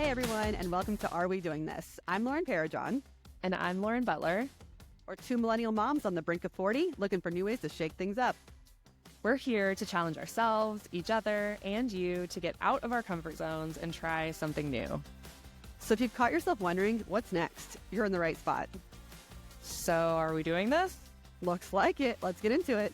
Hey everyone, and welcome to Are We Doing This? I'm Lauren Parajon. And I'm Lauren Butler. We're two millennial moms on the brink of 40, looking for new ways to shake things up. We're here to challenge ourselves, each other, and you to get out of our comfort zones and try something new. So if you've caught yourself wondering, what's next? You're in the right spot. So are we doing this? Looks like it. Let's get into it.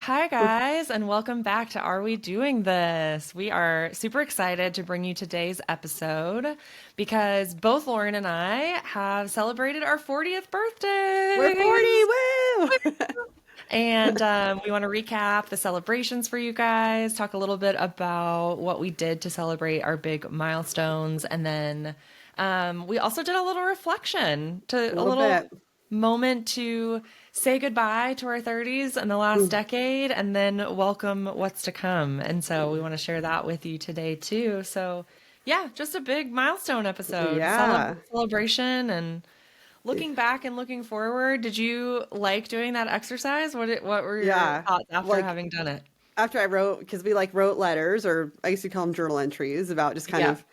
Hi guys, and welcome back to Are We Doing This? We are super excited to bring you today's episode because both Lauren and I have celebrated our 40th birthday. We're 40, woo! And we want to recap the celebrations for you guys, talk a little bit about what we did to celebrate our big milestones, and then we also did a little reflection, a little moment to say goodbye to our 30s and the last decade, and then welcome what's to come. And so we want to share that with you today too. So yeah, just a big milestone episode. Celebration and looking back and looking forward. Did you like doing that exercise? What were your thoughts after having done it? After I wrote, because we wrote letters, or I used to call them journal entries, about just kind of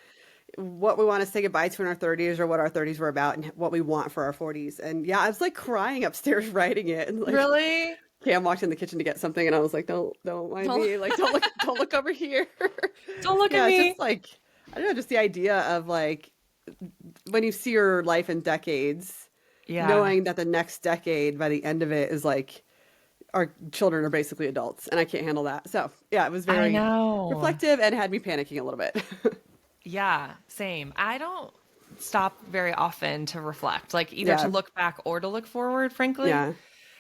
what we want to say goodbye to in our 30s, or what our 30s were about, and what we want for our 40s. And I was like crying upstairs writing it. And really? Cam walked in the kitchen to get something, and I was like, don't mind me. Like, don't look over here. Don't look at me. Just like, I don't know, just the idea of like, when you see your life in decades, knowing that the next decade, by the end of it, is like, our children are basically adults, and I can't handle that. So it was very reflective and had me panicking a little bit. Yeah, same. I don't stop very often to reflect, like either to look back or to look forward, frankly. Yeah.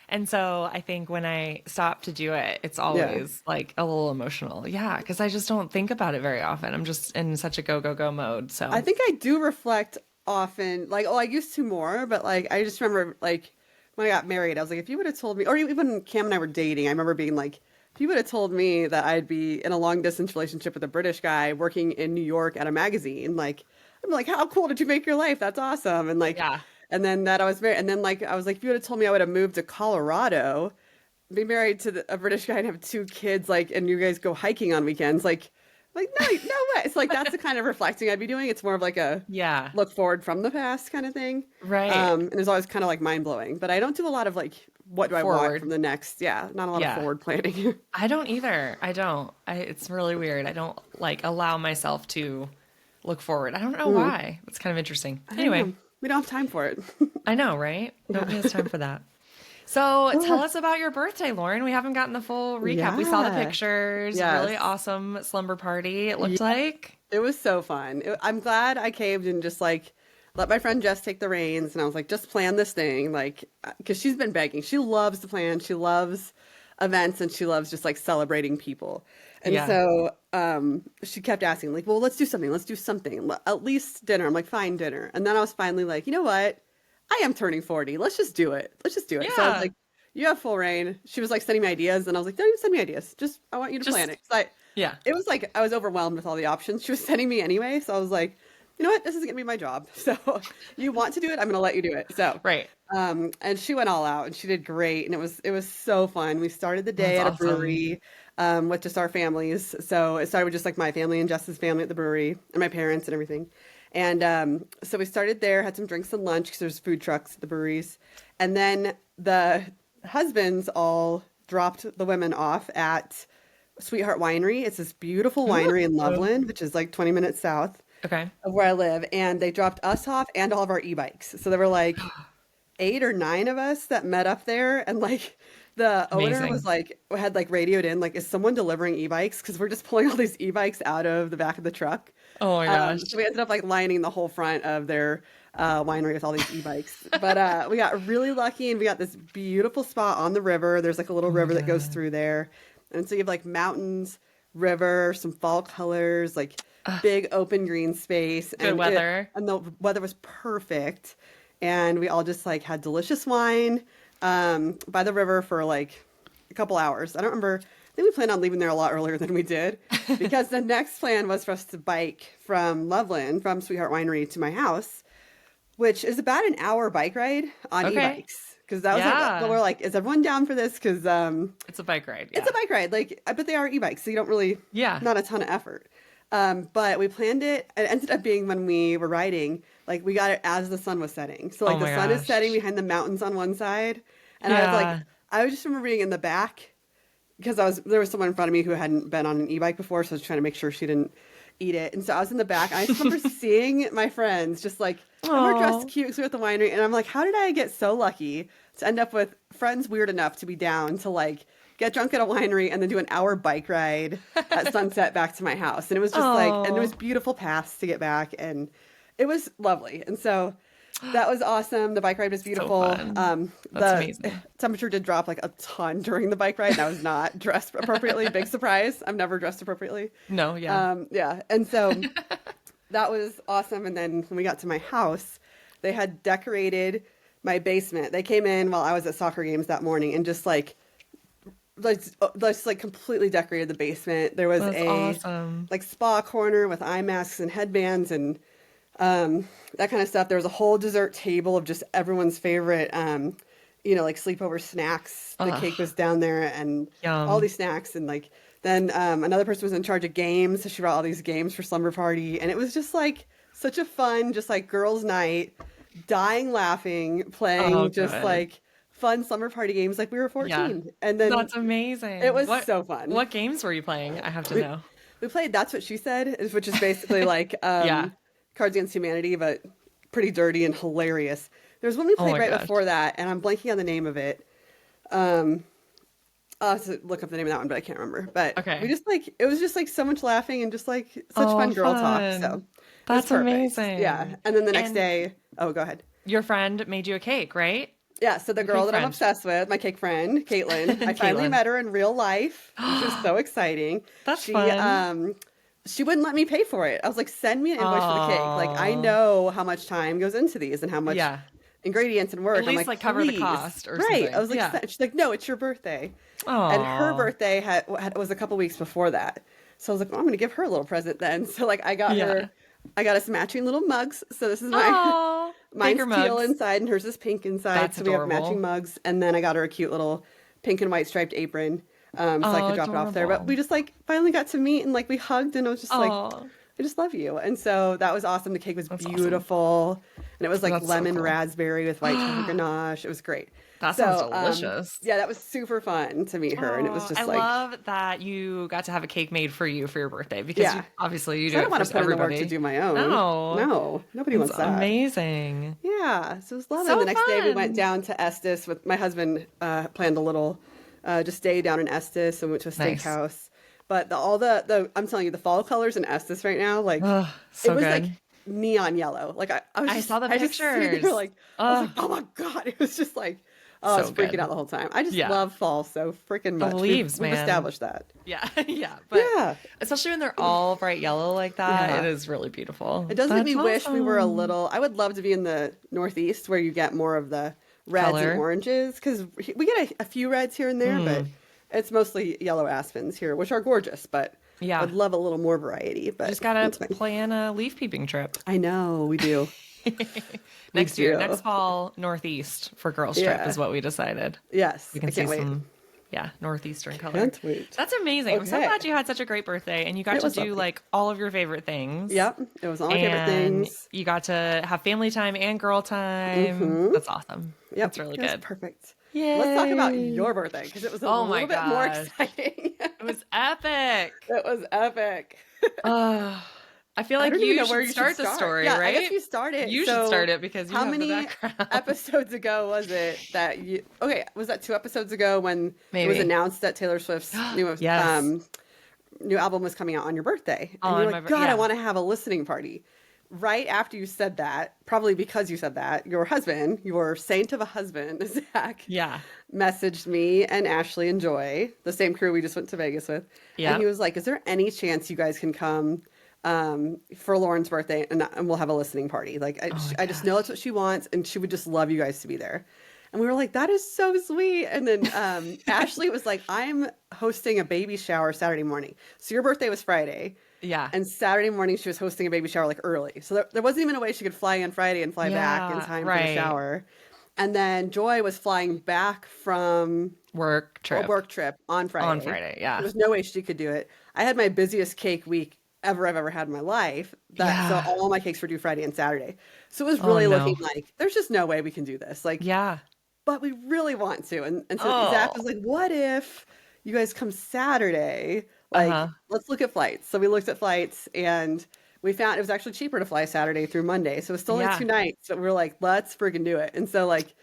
And so I think when I stop to do it, it's always like a little emotional. Yeah, because I just don't think about it very often. I'm just in such a go, go, go mode. So I think I do reflect often, like, I used to more, but like, I just remember like when I got married, I was like, if you would have told me, or even when Cam and I were dating, I remember being like, if you would have told me that I'd be in a long distance relationship with a British guy working in New York at a magazine, like, I'm like, how cool did you make your life? That's awesome. And like, and then that I was married. And then like, I was like, if you would have told me I would have moved to Colorado, be married to a British guy and have 2 kids, like, and you guys go hiking on weekends, like no way. It's like, that's the kind of reflecting I'd be doing. It's more of like a look forward from the past kind of thing. Right. And it's always kind of like mind blowing, but I don't do a lot of like, what do I want from the next? Not a lot of forward planning. I don't either. It's really weird. I don't like allow myself to look forward. I don't know why. It's kind of interesting. Anyway, we don't have time for it. I know, right? Nobody has time for that. So tell us about your birthday, Lauren. We haven't gotten the full recap. We saw the pictures. Really awesome slumber party, it looked like. It was so fun. I'm glad I caved and just like let my friend Jess take the reins. And I was like, just plan this thing. Like, because she's been begging. She loves to plan. She loves events, and she loves just like celebrating people. And so she kept asking, like, well, let's do something. Let's do something. At least dinner. I'm like, fine, dinner. And then I was finally like, you know what? I am turning 40. Let's just do it. Yeah. So I was like, you have full reign. She was like sending me ideas, and I was like, don't even send me ideas. I want you to plan it. It was like, I was overwhelmed with all the options she was sending me anyway. So I was like, you know what? This is going to be my job. So you want to do it? I'm going to let you do it. So, and she went all out, and she did great. And it was so fun. We started the day at a brewery, with just our families. So it started with just like my family and Jess's family at the brewery, and my parents and everything. And so we started there, had some drinks and lunch because there's food trucks at the breweries. And then the husbands all dropped the women off at Sweetheart Winery. It's this beautiful winery in Loveland, which is like 20 minutes south of where I live. And they dropped us off and all of our e-bikes. So there were like 8 or 9 of us that met up there. And like the owner was like, had like radioed in, like, is someone delivering e-bikes? Because we're just pulling all these e-bikes out of the back of the truck. Oh my gosh. So we ended up like lining the whole front of their winery with all these e-bikes. But we got really lucky, and we got this beautiful spot on the river. There's like a little river that goes through there. And so you have like mountains, river, some fall colors, like big open green space. Good weather. And the weather was perfect. And we all just like had delicious wine by the river for like a couple hours. I don't remember. I think we planned on leaving there a lot earlier than we did, because the next plan was for us to bike from Loveland, from Sweetheart Winery, to my house, which is about an hour bike ride on e-bikes. Because that was like, we're like, is everyone down for this? Because it's a bike ride. It's a bike ride. Like, but they are e-bikes, so you don't really, not a ton of effort. But we planned it. It ended up being when we were riding, like we got it as the sun was setting. So Oh like the my sun is setting gosh. behind the mountains on one side, and Yeah. I was just remember being in the back because there was someone in front of me who hadn't been on an e-bike before, so I was trying to make sure she didn't eat it. And so I was in the back, and I just remember seeing my friends just like, and we're dressed Oh. cute 'cause we're at the winery, and I'm like, how did I get so lucky to end up with friends weird enough to be down to like get drunk at a winery and then do an hour bike ride at sunset back to my house? And it was just like, and it Oh. was beautiful paths to get back, and it was lovely. And so that was awesome. The bike ride was So beautiful. fun. That's The amazing. temperature did drop like a ton during the bike ride, and I was not dressed appropriately. Big surprise. I'm never dressed appropriately. No, yeah. Yeah. And so that was awesome. And then when we got to my house, they had decorated my basement. They came in while I was at soccer games that morning and just like completely decorated the basement. There was That's a awesome. like spa corner with eye masks and headbands and that kind of stuff. There was a whole dessert table of just everyone's favorite, like sleepover snacks. The Ugh, cake was down there and all yum. these snacks. And like, then another person was in charge of games. So she brought all these games for slumber party. And it was just like such a fun, just like girls' night, dying laughing, Oh, playing just good. like fun slumber party games like we were Yeah. 14. And then That's it amazing. was What so fun. what games were you playing? I have to We, know. we played That's What She Said, which is basically like Yeah. Cards Against Humanity, but pretty dirty and hilarious. There's one we Oh played my right gosh. before that, and I'm blanking on the name of it. Um, I'll have to look up the name of that one, but I can't remember. But we Okay. just like it was just like so much laughing and just like such Oh, fun girl talk. So fun. it was That's perfect. Yeah. amazing. And then the next And day, oh, go ahead. your friend made you a cake, right? Yeah, so the Your girl cake that I'm friend. obsessed with, my cake friend, Caitlin, I finally Caitlin. met her in real life, which was so exciting. That's She fun. she wouldn't let me pay for it. I was like, send me an invoice for the cake. Like I Oh, know how much time goes into these and how much yeah. ingredients and At work. I'm least like, like cover the please. cost or Right. I something. was like, Yeah. she's like, no, it's your birthday. And her Oh, birthday was a couple weeks before that. So I was like, well, I'm going to give her a little present then. So like yeah. I got us matching little mugs. So this is Oh, mine's bigger teal mugs. inside and hers is pink inside. That's So we have matching adorable. mugs. And then I got her a cute little pink and white striped apron. So I Oh, could drop it off there. But we adorable. just like finally got to meet and like we hugged and I was just like, Oh, I just love you. And so that was awesome. The cake was that's awesome. beautiful. And it was like That's so lemon cool. raspberry with white chocolate ganache. It was great. That sounds So, delicious. yeah, that was super fun to meet her. And it was Oh, I just like, love that you got to have a cake made for you for your birthday because yeah. you obviously you 'Cause do I don't it want for to put in the work to everybody. do my own. No, No, nobody it's wants that. amazing. Yeah, so it was lovely. And the So next day we went fun. down to Estes with my husband, planned a little, just stay down in Estes and went to a Nice. steakhouse. But all the I'm telling you, the fall colors in Estes right now, like Oh, it so was like good. neon yellow. Like I saw the I just sitting there pictures. like I was like, Oh, oh my God. It was just like oh, I was so freaking out good. the whole time. I just Yeah. love fall so freaking The much. leaves, We've man. established that. Yeah, yeah. But Yeah. especially when they're all bright yellow like that, it Yeah. is really beautiful. It does make me That's wish we were a awesome. little. I would love to be in the Northeast where you get more of the reds and Color. oranges because we get a few reds here and there, but Mm, it's mostly yellow aspens here, which are gorgeous. But yeah. I'd love a little more variety. You But just gotta that's fine. plan a leaf peeping trip. I know we do. We Next year, do. next fall, Northeast for girls trip Yeah. is what we decided. Yes. We I can see can't wait. some, yeah, Northeastern color. Can't wait. That's amazing. I'm so Okay. glad you had such a great birthday and you got It to was do lovely. like all of your favorite things. Yep. It was all my favorite And things. you got to have family time and girl time. That's awesome. Yep. That's really It was good. perfect. Let's talk about Yay. your birthday because it was a Oh my little bit more gosh. exciting. It was epic. It was epic. Uh, I feel I like don't even you know where should you should start the start. story, Yeah, I right? guess you start it. You should So, start it because you how have the many background. episodes ago was it that you? Okay, was that 2 episodes ago when it was Maybe. announced that Taylor Swift's Yes. new album was coming out on your birthday, and On you're my like, God, I yeah. want to have a listening party. Right after you said that, probably because you said that, your husband, your saint of a husband, Zach, Yeah. messaged me and Ashley and Joy, the same crew we just went to Vegas with. Yeah. And he was like, is there any chance you guys can come for Lauren's birthday and we'll have a listening party? Like, Oh my I just know gosh. that's what she wants and she would just love you guys to be there. And we were like, that is so sweet. And then Ashley was like, I'm hosting a baby shower Saturday morning. So your birthday was Friday. Yeah. And Saturday morning, she was hosting a baby shower like early. So there wasn't even a way she could fly in Friday and fly back in Yeah, time for the right. shower. And then Joy was flying back from Work a trip work trip on Friday. on Friday. There Yeah. was no way she could do it. I had my busiest cake week ever I've ever had in my life. That so Yeah. all my cakes were due Friday and Saturday. So it was Oh really looking no. like there's just no way we can do this. Like, Yeah. but we really want to. And so Zach Oh. was like, what if you guys come Saturday? Like, Uh-huh. let's look at flights. So we looked at flights and we found it was actually cheaper to fly Saturday through Monday. So it was still only Yeah. 2 nights, but we were like, let's freaking do it. And so like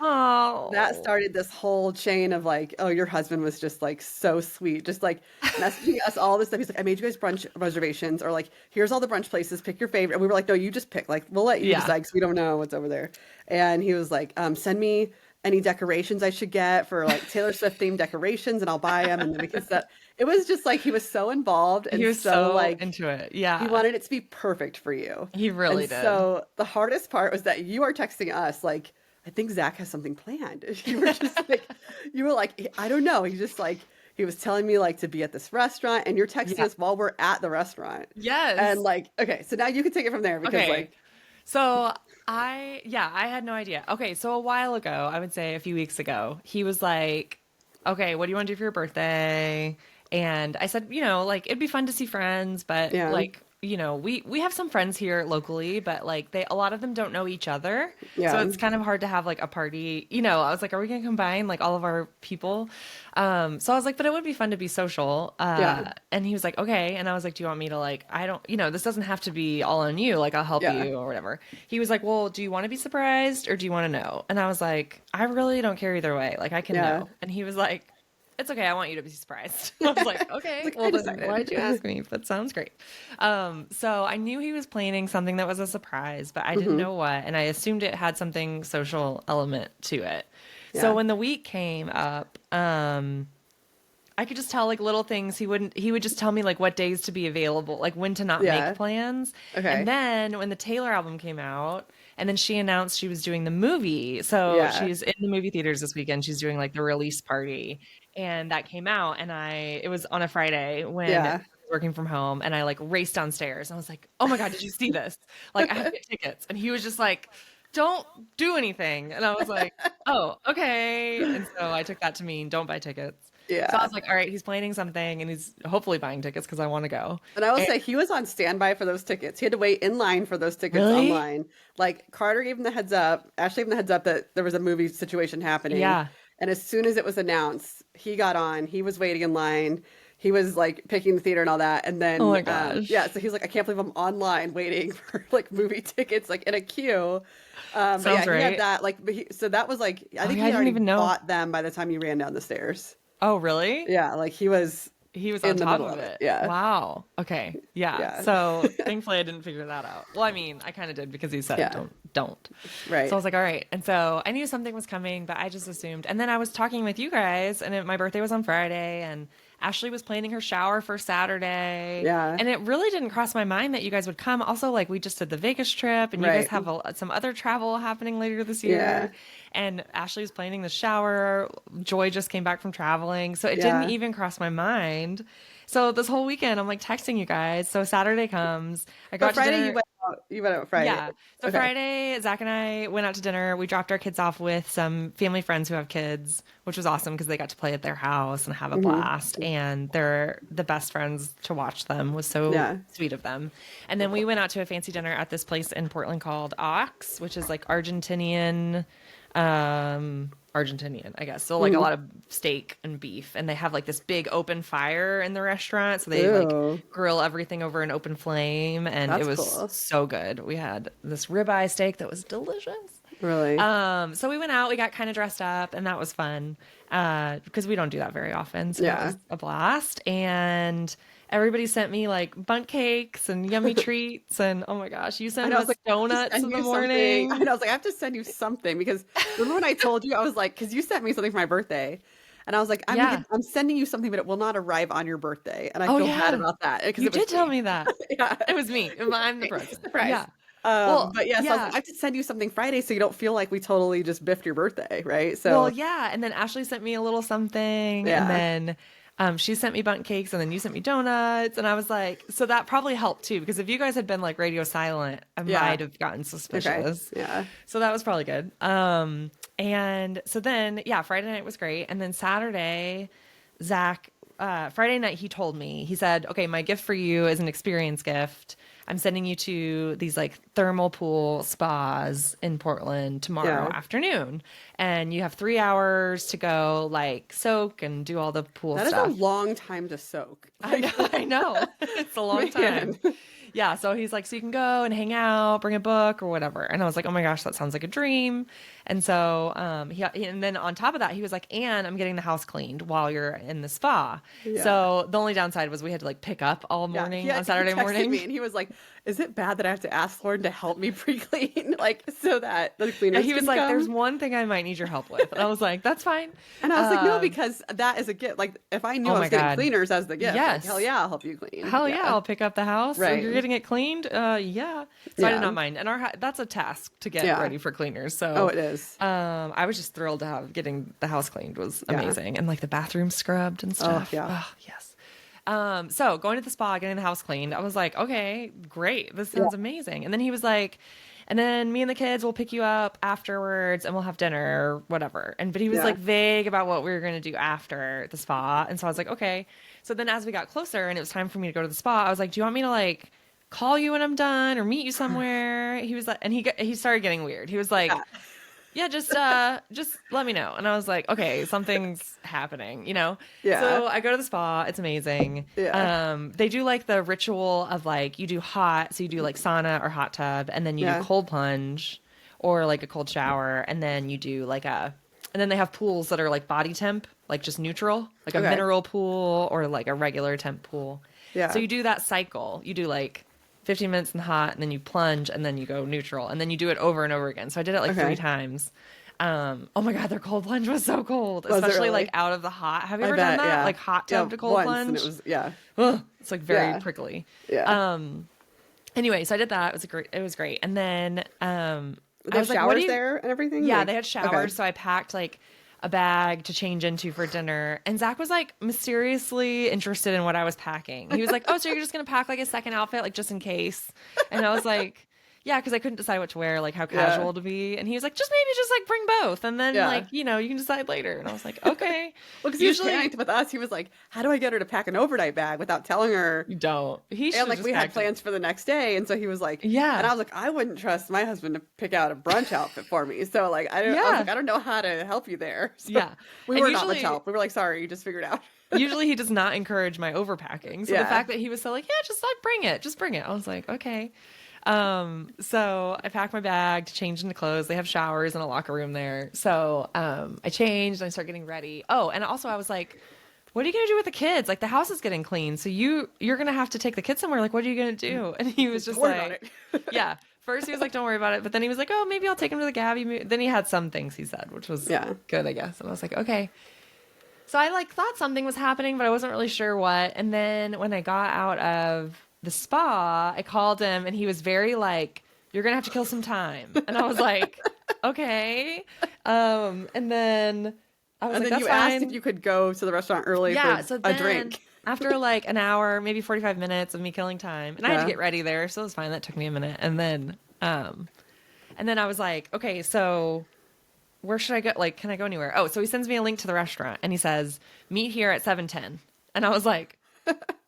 that Oh. started this whole chain of like, oh, your husband was just like so sweet, just like messaging us all this stuff. He's like, I made you guys brunch reservations, or like, here's all the brunch places, pick your favorite. And we were like, no, you just pick. Like, we'll let you Yeah. decide because we don't know what's over there. And he was like, send me any decorations I should get for like Taylor Swift themed decorations, and I'll buy them, and then we can set. It was just like he was so involved He and was so so like into it. he Yeah. wanted it to be perfect for you. He And really did. so the hardest part was that you are texting us like, I think Zach has something planned. You were just like, you were like, I don't know. He just like, he was telling me like to be at this restaurant, and you're texting Yeah. us while we're at the restaurant. And Yes. like, okay, so now you can take it from there because Okay. like, So I had no idea. Okay, so a while ago, I would say a few weeks ago, he was like, okay, what do you want to do for your birthday? And I said, like it'd be fun to see friends, but yeah, like, we have some friends here locally, but like a lot of them don't know each other. So yeah, it's kind of hard to have like a party. I was like, are we gonna combine like all of our people? So I was like, but it would be fun to be social. yeah, And he was like, okay. And I was like, do you want me to like, I don't, this doesn't have to be all on you. Like, I'll help yeah, you or whatever. He was like, well, do you want to be surprised or do you want to know? And I was like, I really don't care either way. Like, I can yeah. know. And he was like, it's okay. I want you to be surprised. I was like, It's okay, like, I well then why'd you decided. ask me? That sounds great. So I knew he was planning something that was a surprise, but I didn't Hmm. know what. And I assumed it had something social element to it. So Yeah, when the week came up, I could just tell like little things. He would just tell me like what days to be available, like when to not make yeah. plans. And Okay. then when the Taylor album came out, and then she announced she was doing the movie. So Yeah, she's in the movie theaters this weekend. She's doing like the release party. And that came out and it was on a Friday when I yeah. was working from home and I like raced downstairs and I was like, "Oh my God, did you see this? Like I have to get tickets." And he was just like, "Don't do anything." And I was like, "Oh, okay." And so I took that to mean don't buy tickets. So I Yeah. was like, all right, he's planning something and he's hopefully buying tickets because I want to go. And I will And say he was on standby for those tickets. He had to wait in line for those tickets really? online. Like Carter gave him the heads up, Ashley gave him the heads up that there was a movie situation happening. Yeah. And as soon as it was announced, he got on. He was waiting in line. He was like picking the theater and all that. And Oh then, my yeah, gosh. so he's like, I can't believe I'm online waiting for like movie tickets, like in a queue. But yeah, Sounds he had right. that. Like, so that was like, I Oh think yeah, he I had didn't already even know. bought them by the time you ran down the stairs. Oh, really? Yeah, like he was He was on in the top middle of of it. it. Yeah, Wow. Okay. Yeah. yeah, So thankfully I didn't figure that out. Well, I mean, I kind of did because he said yeah, don't. So I right. was like, all right. And so I knew something was coming, but I just assumed. And then I was talking with you guys, and my birthday was on Friday, and Ashley was planning her shower for Saturday. Yeah, And it really didn't cross my mind that you guys would come. Also, like, we just did the Vegas trip, and you guys right. have some other travel happening later this Yeah, year. And Ashley was planning the shower. Joy just came back from traveling. So it didn't yeah. even cross my mind. So this whole weekend, I'm like texting you guys. So Saturday comes. I So got to Friday you dinner. went out. You went out Friday. Yeah. So Okay. Friday, Zach and I went out to dinner. We dropped our kids off with some family friends who have kids, which was awesome because they got to play at their house and have a Hmm. blast. And they're the best friends to watch them. Was so Yeah. sweet of them. And then we went out to a fancy dinner at this place in Portland called Ox, which is like Argentinian, I guess. So like a Mm. lot of steak and beef, and they have like this big open fire in the restaurant, so they like Ooh, grill everything over an open flame, and it that's was cool. so good. We had this ribeye steak that was delicious. Really? So we went out, we got kind of dressed up, and that was fun. Because we don't do that very often. So that Yeah. was a blast. And everybody sent me like bundt cakes and yummy treats. And oh my gosh, you sent And I was us like, I have to donuts send in the you something. I morning. know, I was like, I have to send you something because remember when I told you, I was like, because you sent me something for my birthday. And I was like, Yeah. I'm sending you something, but it will not arrive on your birthday. And I Oh feel bad yeah. about that because You it was did tell me. me that. Yeah. It was me. I'm the present. Surprise. Yeah. Well, But yeah, so I was like, yeah. I have to send you something Friday so you don't feel like we totally just biffed your birthday, right? Well, So yeah. And then Ashley sent me a little something. And yeah, then she sent me bundt cakes. And then you sent me donuts. And I was like, so that probably helped too. Because if you guys had been like radio silent, I yeah. might have gotten Okay. suspicious. Yeah. So that was probably good. And so then, yeah, Friday night was great. And then Saturday, Zach Friday night, he told me, he said, okay, my gift for you is an experience gift. I'm sending you to these like thermal pool spas in Portland tomorrow afternoon. And you have 3 hours to go like soak and do all the pool That stuff. is a long time to soak. I know. It's a long time. Yeah. So he's like, so you can go and hang out, bring a book or whatever. And I was like, oh my gosh, that sounds like a dream. And so, and then on top of that, he was like, and I'm getting the house cleaned while you're in the spa. Yeah. So the only downside was we had to like pick up all morning on Saturday he texted morning. me and he was like, is it bad that I have to ask Lauren to help me pre-clean? Like, so that the cleaners He was can like, come? there's one thing I might need your help with. And I was like, that's fine. And I was like, no, because that is a gift. Like, if I knew I was getting cleaners as the gift, yes. like, hell yeah, I'll help you clean. Hell yeah, I'll pick up the house. Right. You're getting it cleaned? Yeah. So I did not mind. And that's a task to get ready for cleaners. So it is. I was just thrilled to have getting the house cleaned was amazing. And like the bathroom scrubbed and stuff. Oh, yes. So going to the spa, getting the house cleaned, I was like, okay, great. This sounds amazing. And then he was like, and then me and the kids will pick you up afterwards and we'll have dinner or whatever. But he was like vague about what we were going to do after the spa. And so I was like, okay. So then as we got closer and it was time for me to go to the spa, I was like, do you want me to like call you when I'm done or meet you somewhere? He was like, and he started getting weird. He was like, yeah, just let me know. And I was like, okay, something's happening, you know? Yeah. So I go to the spa. It's amazing. Yeah. They do like the ritual of like, you do hot. So you do like sauna or hot tub and then you do cold plunge or like a cold shower. And then you do like and then they have pools that are like body temp, like just neutral, like a mineral pool or like a regular temp pool. Yeah. So you do that cycle. You do like 15 minutes in the hot and then you plunge and then you go neutral and then you do it over and over again. So I did it like 3 times. Oh my God, their cold plunge was so cold, especially like out of the hot. Have you ever done that? Yeah. Like hot tub to cold plunge? And it was, it's like very prickly. Yeah. Anyway, so I did that. It was great. And then, they have showers there and everything? Yeah, they had showers. So I packed like a bag to change into for dinner. And Zach was like mysteriously interested in what I was packing. He was like, oh, so you're just going to pack like a second outfit, like just in case. And I was like, yeah, because I couldn't decide what to wear, like how casual to be. And he was like, just like bring both. And then like, you know, you can decide later. And I was like, okay. Well, because usually panicked with us. He was like, how do I get her to pack an overnight bag without telling her? You don't. And like we had plans for the next day. And so he was like, yeah. And I was like, I wouldn't trust my husband to pick out a brunch outfit for me. So like, I was like, I don't know how to help you there. So we were not much help. We were like, sorry, you just figured out. Usually he does not encourage my overpacking. So the fact that he was so like, yeah, just like just bring it. I was like, okay. So I packed my bag to change into clothes. They have showers and a locker room there. So, I changed and I started getting ready. Oh, and also I was like, what are you going to do with the kids? Like the house is getting clean. So you're going to have to take the kids somewhere. Like, what are you going to do? And he was just like, yeah, first he was like, don't worry about it. But then he was like, oh, maybe I'll take him to the Gabby. Then he had some things he said, which was good, I guess. And I was like, okay. So I like thought something was happening, but I wasn't really sure what. And then when I got out of the spa, I called him and he was very like, you're going to have to kill some time. And I was like, okay. And then I was like, that's fine. Asked if you could go to the restaurant early for a drink. After like an hour, maybe 45 minutes of me killing time, and I had to get ready there. So it was fine. That took me a minute. And then I was like, okay, so where should I go? Like, can I go anywhere? Oh, so he sends me a link to the restaurant and he says, meet here at 7:10. And I was like,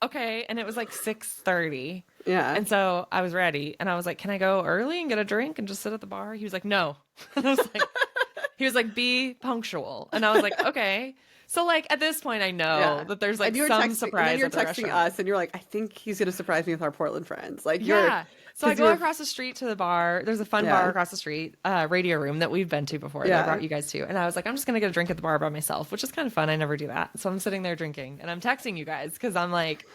okay. And it was like 6:30. Yeah. And so I was ready and I was like, can I go early and get a drink and just sit at the bar? He was like, no. And I was like, he was like, be punctual. And I was like, okay. So like at this point, I know that there's like some surprise. And you're at the texting restaurant. us and you're like, I think he's going to surprise me with our Portland friends. Like So I go across the street to the bar. There's a fun bar across the street, Radio Room that we've been to before. That I brought you guys to. And I was like, I'm just going to get a drink at the bar by myself, which is kind of fun. I never do that. So I'm sitting there drinking and I'm texting you guys because I'm like,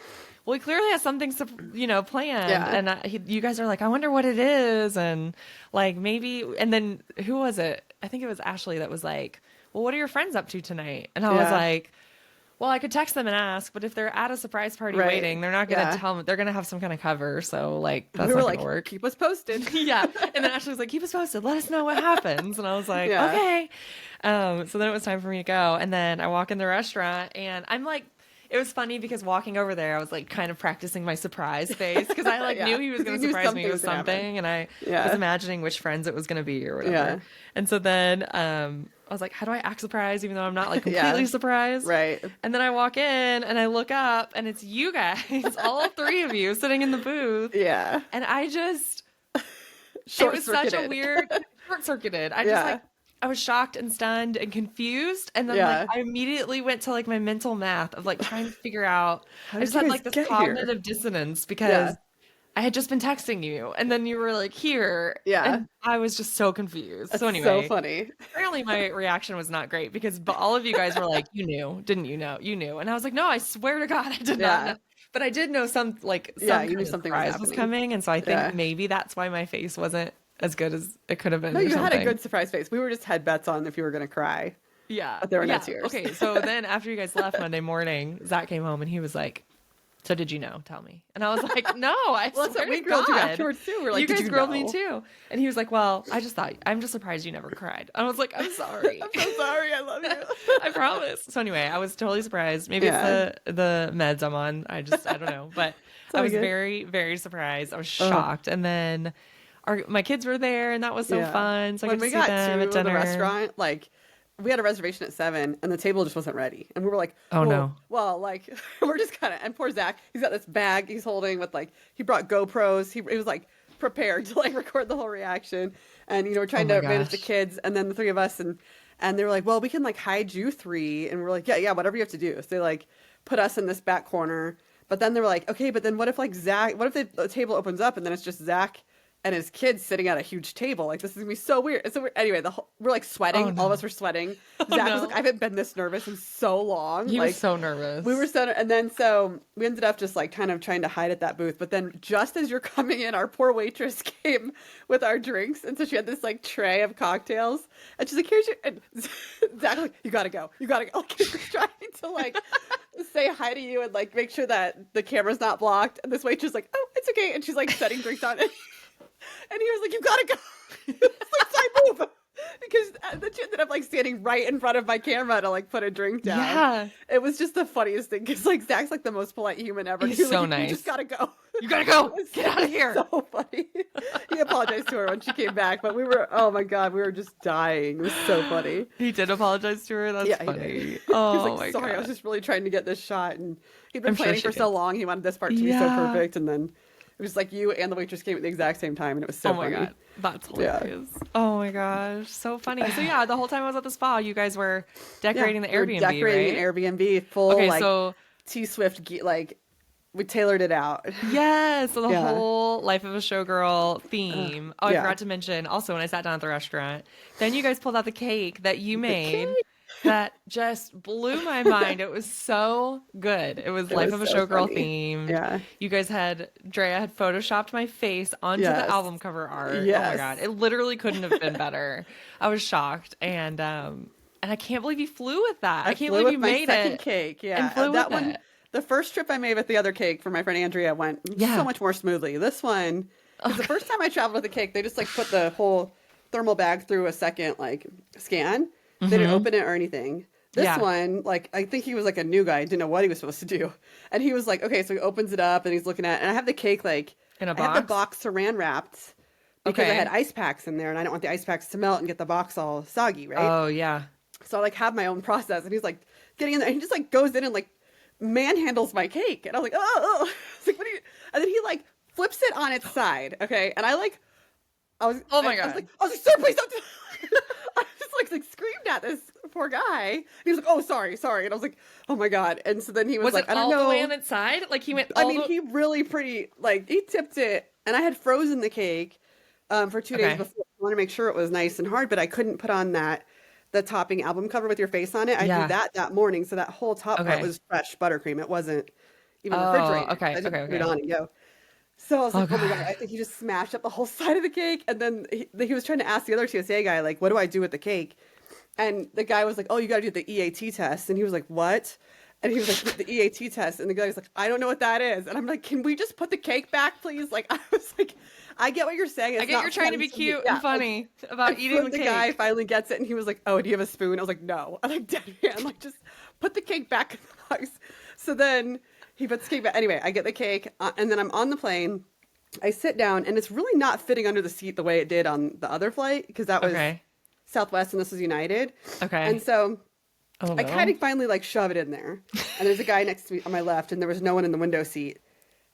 well, he clearly has something, planned. Yeah. And you guys are like, I wonder what it is. And like maybe, and then who was it? I think it was Ashley that was like, well, what are your friends up to tonight? And I was like, well, I could text them and ask, but if they're at a surprise party waiting, they're not going to tell me. They're going to have some kind of cover. So, like, that's not going to work. Keep us posted. Yeah. And then Ashley was like, keep us posted. Let us know what happens. And I was like, okay. So then it was time for me to go. And then I walk in the restaurant and I'm like, it was funny because walking over there, I was like kind of practicing my surprise face because I like knew he was going to surprise me with something. And I was imagining which friends it was going to be or whatever. Yeah. And so then I was like, how do I act surprised even though I'm not like Yeah. completely surprised? Right. And then I walk in and I look up and it's you guys, all three of you sitting in the booth. Yeah. And I just, it was such a Short-circuited. weird, short-circuited. I just Yeah. like, I was shocked and stunned and confused. And then like, Yeah. I immediately went to like my mental math of like trying to figure out, How I did just you had guys like this get here? cognitive dissonance because Yeah. I had just been texting you and then you were like here. Yeah. And I was just so confused. That's So so anyway, funny. apparently my reaction was not great because but all of you guys were like, you knew, didn't you know? You knew. And I was like, no, I swear to God, I did not Yeah. know. But I did know some like some Yeah, you kind knew of something was surprise was happening. coming. And so I think Yeah. maybe that's why my face wasn't as good as it could have been. No, or you had a something. good surprise face. We were just had bets on if you were going to cry, Yeah. but there were no Yeah. tears. Okay. So then after you guys left Monday morning, Zach came home and he was like, so did you know? Tell me. And I was like, no, I Well, that's swear what we to grilled you God. afterwards too. We're like, You did guys you grilled know? me too. And he was like, well, I just thought, I'm just surprised you never cried. I was like, I'm sorry. I'm so sorry. I love you. I promise. So anyway, I was totally surprised. Maybe Yeah. it's the meds I'm on. I don't know. But I all was good. very, very surprised. I was shocked. And then my kids were there and that was so Yeah. fun. So I When got we to see got them to at dinner. the restaurant, like we had a reservation at 7 and the table just wasn't ready. And we were like, Oh, no. Well, like we're just kind of, and poor Zach, he's got this bag he's holding with like, he brought GoPros. He was like prepared to like record the whole reaction. And, we're trying Oh my to manage the gosh. kids and then the three of us. And they were like, well, we can like hide you three. And we're like, yeah, whatever you have to do. So they like put us in this back corner. But then they were like, okay, but then what if like Zach, what if the table opens up and then it's just Zach and his kids sitting at a huge table? Like, this is gonna be so weird. And so anyway, we're like sweating. Oh, no. All of us were sweating. Zach was no. like, I haven't been this nervous in so long. He like, was so nervous. we were so, and then so we ended up just like kind of trying to hide at that booth. But then just as you're coming in, our poor waitress came with our drinks. And so she had this like tray of cocktails. And she's like, here's your, and Zach was like, you gotta go. You gotta go. Like, he was trying to like say hi to you and like make sure that the camera's not blocked. And this waitress like, oh, it's okay. And she's like setting drinks on it. And he was like, you gotta go. It's like, sorry, move. Because then she ended up like standing right in front of my camera to like put a drink down. Yeah. It was just the funniest thing because like Zach's like the most polite human ever. He's He was so like, you nice. just gotta go. You gotta go. It was Get out of here. So funny. He apologized to her when she came back, but we were, oh my God, we were just dying. It was so funny. He did apologize to her. That's Yeah, he funny. did. Oh He was like, my sorry, I God. was just really trying to get this shot. And he'd been I'm sure planning she for so did. long. He wanted this part to be so Yeah. perfect. And then it was like you and the waitress came at the exact same time. And it was so Oh my funny. God. That's Yeah. hilarious. Oh my gosh. So funny. So yeah, the whole time I was at the spa, you guys were decorating the we were Airbnb, decorating right? an Airbnb full, Okay, like so T-Swift, like we tailored it out. yes, so the Yeah. whole Life of a Showgirl theme. Oh, I yeah. forgot to mention also when I sat down at the restaurant, then you guys pulled out the cake that you made that just blew my mind. It was so good. It was Life was of a so Showgirl funny. themed. Yeah. You guys Drea had photoshopped my face onto Yes. the album cover art. Oh my Yes. God. It literally couldn't have been better. I was shocked. And I can't believe you flew with that. I can't flew believe with you my made second it. cake. Yeah, and flew that with one. it. The first trip I made with the other cake for my friend Andrea went Yeah. so much more smoothly. This one, 'cause the first time I traveled with a cake, they just like put the whole thermal bag through a second like scan. They didn't open it or anything. This Yeah. one, like I think he was like a new guy, didn't know what he was supposed to do, and he was like, okay, so he opens it up and he's looking at, it, and I have the cake like In a I have the box? box saran wrapped because I Okay. had ice packs in there, and I don't want the ice packs to melt and get the box all soggy, right? Oh, yeah. So I like have my own process, and he's like getting in there, and he just like goes in and like manhandles my cake, and I was like, oh. I was like, what are you? And then he like flips it on its side, okay, and I was, Oh my I was God. like, sir, please don't. I just like screamed at this poor guy. He was like, oh, sorry, and I was like, oh my God, and so then he was, Was like, it I don't all know. the way on its side? Like he went I all mean, the he really pretty, like, he tipped it, and I had frozen the cake for 2 days Okay. before. I wanted to make sure it was nice and hard, but I couldn't put on the topping album cover with your face on it. I Yeah. did that morning, so that whole top part Okay. was fresh buttercream. It wasn't even Oh, refrigerated. okay, I just okay, put it okay. on and go. So I was like, oh my God, God. I think he just smashed up the whole side of the cake. And then he was trying to ask the other TSA guy, like, what do I do with the cake? And the guy was like, oh, you got to do the EAT test. And he was like, what? And he was like, the EAT test. And the guy was like, I don't know what that is. And I'm like, can we just put the cake back, please? Like, I was like, I get what you're saying. It's I get not you're trying to fun be cute yeah, and funny about like, eating the the cake. guy finally gets it, and he was like, oh, do you have a spoon? I was like, no. I like dead hand, like just put the cake back in the box. So then he puts the cake back. Anyway, I get the cake, and then I'm on the plane. I sit down, and it's really not fitting under the seat the way it did on the other flight, because that was Okay. Southwest and this was United. Okay. And so Oh, I no. kind of finally like shove it in there. And there's a guy next to me on my left and there was no one in the window seat.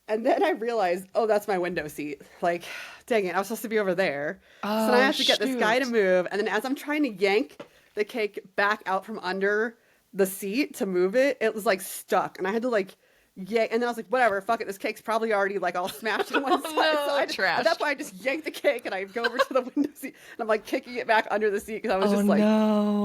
And then I realized, oh, that's my window seat. Like, dang it, I was supposed to be over there. So then I have to get this guy to move. And then as I'm trying to yank the cake back out from under the seat to move it, it was like stuck. And I had to like yank. And then I was like, whatever, fuck it. This cake's probably already like all smashed on one side. no, So trash. at that point, I just yanked the cake and I go over to the window seat. And I'm like kicking it back under the seat because I was just like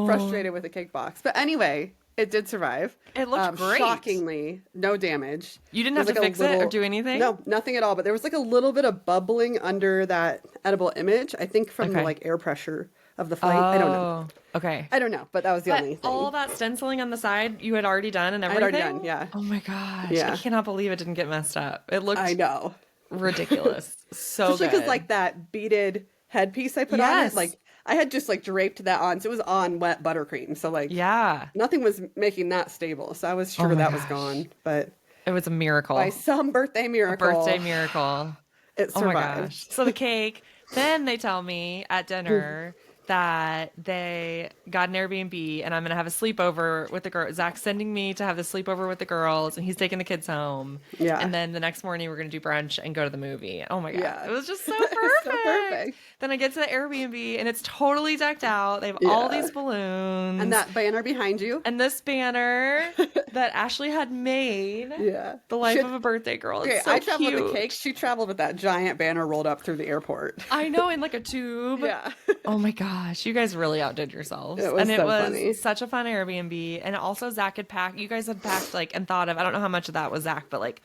frustrated with the cake box. But anyway, it did survive. It looked great. Shockingly, no damage. You didn't There have was, to like, fix a it or little- do anything? No, nothing at all. But there was like a little bit of bubbling under that edible image. I think from the Okay. like air pressure of the flight. I don't know. Okay. I don't know. But that was the But only thing. all that stenciling on the side you had already done and I'd everything? already done, yeah. Oh my gosh. Yeah. I cannot believe it didn't get messed up. It looked I know. ridiculous. So Especially good. because like that beaded headpiece I put on Yes. it, like I had just like draped that on. So it was on wet buttercream. So like Yeah. nothing was making that stable. So I was sure Oh my that was gosh. gone. But It was a miracle. by some birthday miracle, Birthday miracle. it Oh my survived. gosh. So the cake, then they tell me at dinner that they got an Airbnb and I'm going to have a sleepover with the girls. Zach's sending me to have the sleepover with the girls and he's taking the kids home. Yeah. And then the next morning we're going to do brunch and go to the movie. Oh my God. Yeah. It was just so It's perfect. so perfect. Then I get to the Airbnb and it's totally decked out. They have all Yeah. these balloons. And that banner behind you. And this banner that Ashley had made. Yeah. The life Should- of a birthday girl. It's Okay, so I traveled cute. with the cake. She traveled with that giant banner rolled up through the airport. I know, in like a tube. Yeah. Oh my gosh, you guys really outdid yourselves. It was and it so was funny. such a fun Airbnb. And also Zach had packed, you guys had packed like and thought of, I don't know how much of that was Zach, but like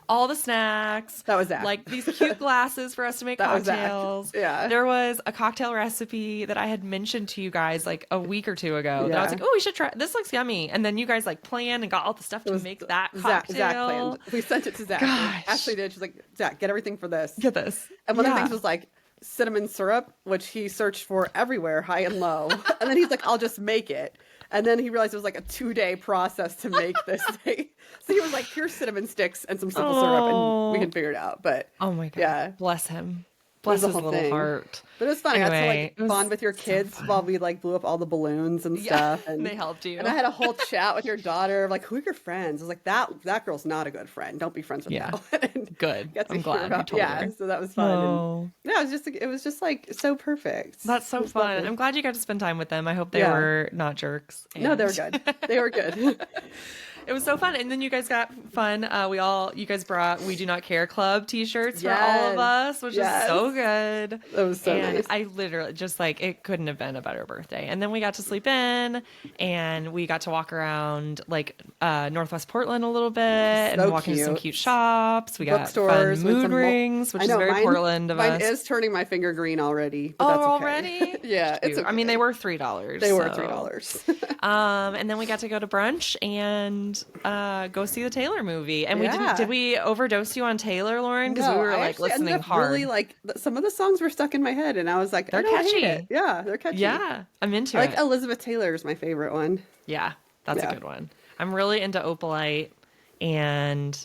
all the snacks. That was Zach. Like these cute glasses for us to make That was Zach. cocktails. Yeah. There was a cocktail recipe that I had mentioned to you guys like a week or two ago. That I was Yeah. like, oh, we should try, this looks yummy. And then you guys like planned and got all the stuff to make that cocktail. Zach planned. We sent it to Zach. Gosh. Ashley did. She's like, Zach, get everything for this. Get this. And one of the Yeah. things was like cinnamon syrup, which he searched for everywhere, high and low. And then he's like, I'll just make it. And then he realized it was like a 2-day process to make this thing. So he was like, pure cinnamon sticks and some simple syrup, and we can figure it out. But Oh my God. Yeah. Bless him. It was Bless a his whole little thing. heart. But it was fun. I got to Anyway, like it was bond with your so kids fun. while we like blew up all the balloons and stuff. And they helped you. And I had a whole chat with your daughter, like, who are your friends? I was like, that girl's not a good friend. Don't be friends with Yeah. that. And Good. got to I'm hear glad you about- told yeah, her. so that was fun. And, Oh, yeah, it was just like so perfect. that's so It was fun. lovely. I'm glad you got to spend time with them. I hope they Yeah. were not jerks. No, they were And- good. They were good. It was so fun. And then you guys got fun. You guys brought We Do Not Care Club t-shirts for all Yes. of us, which Yes. is so good. That was so And nice. I literally just like, it couldn't have been a better birthday. And then we got to sleep in and we got to walk around like Northwest Portland a little bit and So walk into some cute. cute shops. We got Bookstores fun with mood some rings, which I is know, very mine, Portland of mine us. is turning my finger green already. But Oh, that's okay. already? Yeah, it's Shoot. I mean, okay. they were $3. They were so- $3. And then we got to go to brunch and go see the Taylor movie. And Yeah. did we overdose you on Taylor, Lauren? Because No, we were I like actually ended listening up hard. Really like some of the songs were stuck in my head, and I was like, They're I don't hate catchy. it. Yeah, they're catchy. Yeah, I'm into I like it. Elizabeth Taylor is my favorite one. Yeah, that's Yeah. a good one. I'm really into Opalite, and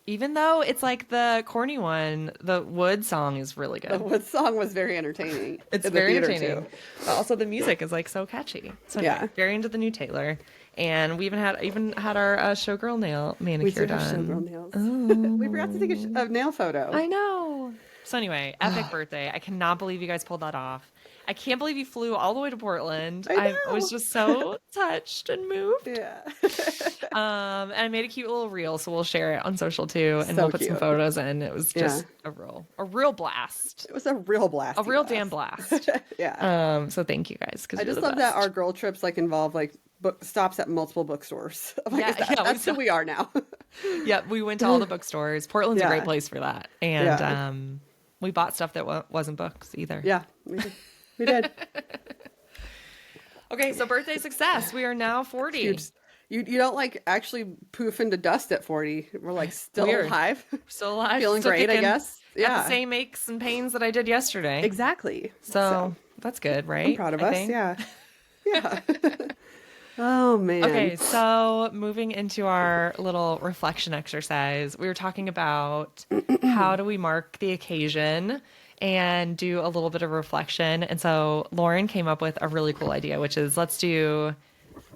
even though it's like the corny one, the Wood song is really The good. Wood song was very entertaining. It's in the very theater, entertaining. too. But also the music is like so catchy. So anyway, Yeah. very into the new Taylor. And we even had our Showgirl nail We manicure did have done. showgirl nails. Oh. We forgot to take a nail photo. I know. So anyway, epic birthday. I cannot believe you guys pulled that off. I can't believe you flew all the way to Portland. I was know. just so touched and moved. Yeah. And I made a cute little reel, so we'll share it on social too, and So we'll put some cute. photos in. It was just Yeah. a real blast, It was a real blast. a real damn blast. Yeah. So thank you guys because I just love that our girl trips like involve like book stops at multiple bookstores. I'm like, Yeah, is that- yeah, we that's who saw- we are now. Yep, we went to all the bookstores. Portland's a Yeah. great place for that, and Yeah. we bought stuff that wasn't books either. Yeah, we did. We did. Okay, so birthday success. We are now 40. You don't like actually poof into dust at 40. We're like still Weird. alive. Still alive, Feeling still great, I kicking, guess. got Yeah. the same aches and pains that I did yesterday. Exactly. So that's good, right? I'm proud of I us. think. Yeah. Yeah. Oh man. Okay, so moving into our little reflection exercise, we were talking about how do we mark the occasion, and do a little bit of reflection. And so Lauren came up with a really cool idea, which is let's do,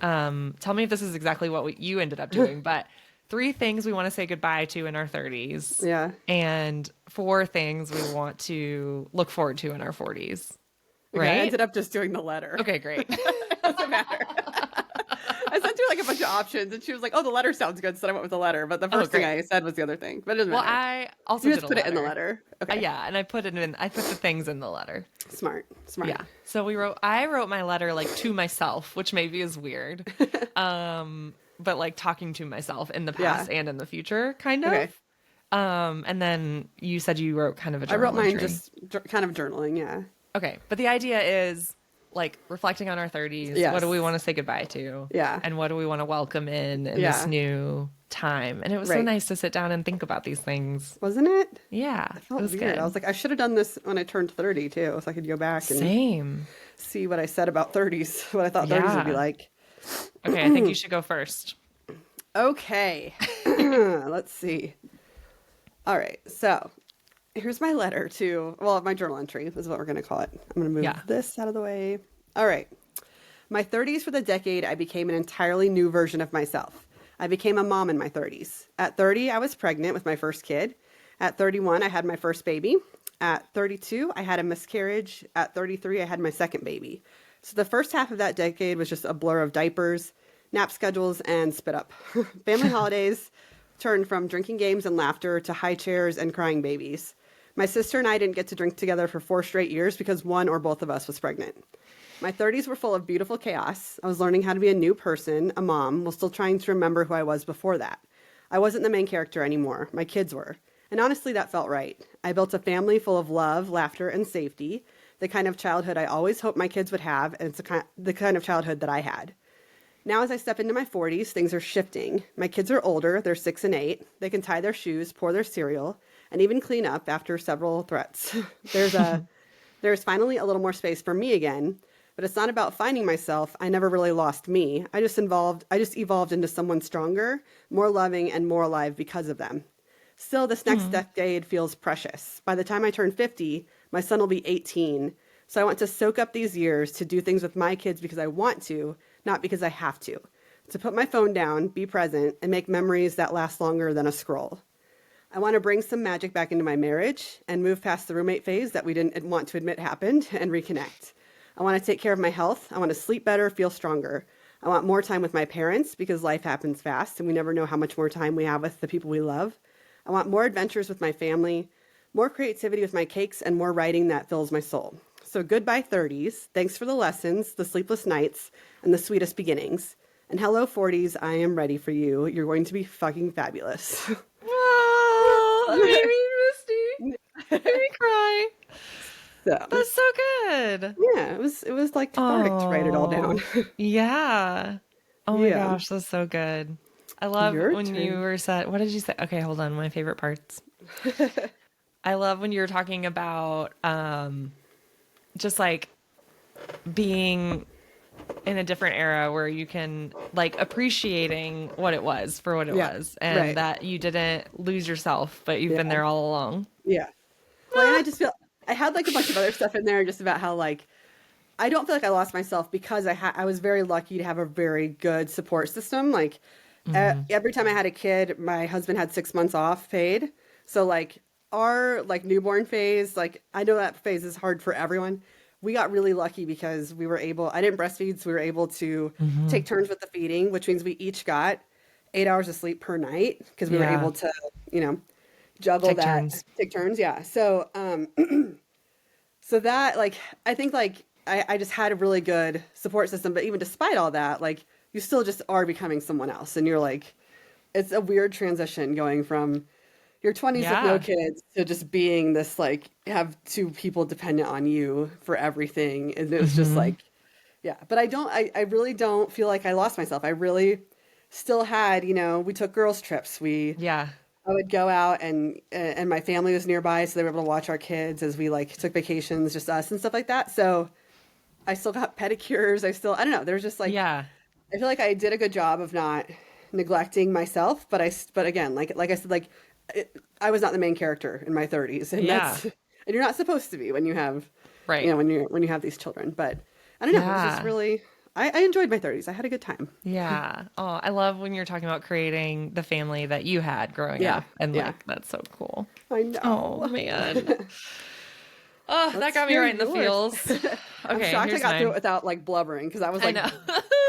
tell me if this is exactly what you ended up doing, but three things we want to say goodbye to in our 30s Yeah. and four things we want to look forward to in our 40s. Okay, I Right? ended up just doing the letter. Okay, great. It doesn't matter. I sent her like a bunch of options, and she was like, "Oh, the letter sounds good," so I went with the letter. But the Oh, first thing great. I said was the other thing. But it doesn't Well, matter. I also You did just a put it in the letter. letter. Okay. Yeah, and I put it in. I put the things in the letter. Smart. Smart. Yeah. So I wrote my letter like to myself, which maybe is weird. But like talking to myself in the Yeah. past and in the future, kind of. Okay. And then you said you wrote kind of a I wrote journal mine entry. just kind of journaling. Yeah. Okay. But the idea is like reflecting on our 30s. Yes. What do we want to say goodbye to? Yeah. And what do we want to welcome in this Yeah. new time? And it was so Right. nice to sit down and think about these things. Wasn't it? Yeah. It It felt was weird. good. I was like, I should have done this when I turned 30 too, so I could go back and Same. see what I said about 30s, what I thought 30s would be Yeah. like. Okay. I think you should go first. Okay. Let's see. All right. So here's my letter to, well, my journal entry is what we're going to call it. I'm going to move Yeah. this out of the way. All right. My 30s were the decade I became an entirely new version of myself. I became a mom in my 30s. At 30, I was pregnant with my first kid. At 31, I had my first baby. At 32, I had a miscarriage. At 33, I had my second baby. So the first half of that decade was just a blur of diapers, nap schedules, and spit up. Family holidays turned from drinking games and laughter to high chairs and crying babies. My sister and I didn't get to drink together for 4 straight years because one or both of us was pregnant. My 30s were full of beautiful chaos. I was learning how to be a new person, a mom, while still trying to remember who I was before that. I wasn't the main character anymore. My kids were. And honestly, that felt right. I built a family full of love, laughter, and safety, the kind of childhood I always hoped my kids would have, and it's the kind of childhood that I had. Now, as I step into my 40s, things are shifting. My kids are older. They're 6 and 8. They can tie their shoes, pour their cereal, and even clean up after several threats. There's finally a little more space for me again, but it's not about finding myself. I never really lost me. I just evolved into someone stronger, more loving, and more alive because of them. Still, this next decade feels precious. By the time I turn 50, my son will be 18. So I want to soak up these years to do things with my kids because I want to, not because I have to. To put my phone down, be present, and make memories that last longer than a scroll. I want to bring some magic back into my marriage and move past the roommate phase that we didn't want to admit happened and reconnect. I want to take care of my health. I want to sleep better, feel stronger. I want more time with my parents because life happens fast and we never know how much more time we have with the people we love. I want more adventures with my family, more creativity with my cakes, and more writing that fills my soul. So goodbye 30s. Thanks for the lessons, the sleepless nights, and the sweetest beginnings. And hello 40s, I am ready for you. You're going to be fucking fabulous. Oh, it made me misty. It made me cry. So, That's so good. yeah, it was like cathartic to write it all down. Yeah. Oh my Yeah. gosh, that's so good. I love Your when you turn. were said, what did you say? Okay, hold on. My favorite parts. I love when you're talking about just like being in a different era where you can like appreciating what it was for what it Yeah, was and right. that you didn't lose yourself, but you've been Yeah. there all along. Yeah. Well, and I just feel I had like a bunch of other stuff in there just about how like I don't feel like I lost myself because I was very lucky to have a very good support system. Like every time I had a kid, my husband had 6 months off paid. So like our like newborn phase, like I know that phase is hard for everyone. We got really lucky because I didn't breastfeed, so we were able to take turns with the feeding, which means we each got 8 hours of sleep per night because we were Yeah. able to, you know, juggle Take that, turns. take turns. Yeah. So, so that like, I think like I just had a really good support system, but even despite all that, like you still just are becoming someone else. And you're like, it's a weird transition going from your 20s with no Yeah. kids to just being this, like, have 2 people dependent on you for everything. And it was just like, yeah, but I really don't feel like I lost myself. I really still had, you know, we took girls trips. Yeah. I would go out and my family was nearby, so they were able to watch our kids as we like took vacations, just us and stuff like that. So I still got pedicures. I don't know. There's just like, Yeah. I feel like I did a good job of not neglecting myself, but again, like I said, like I was not the main character in my 30s, and Yeah. And you're not supposed to be when you have, Right. when you have these children. But I don't know. It was just Yeah. really, I enjoyed my 30s. I had a good time. Yeah. Oh, I love when you're talking about creating the family that you had growing Yeah. up. And Yeah. like, that's so cool. I Oh, know. man. Oh, that Let's got me hear right in the yours. feels. I'm Okay, shocked I here's got through it mine. without like blubbering because I was I like know.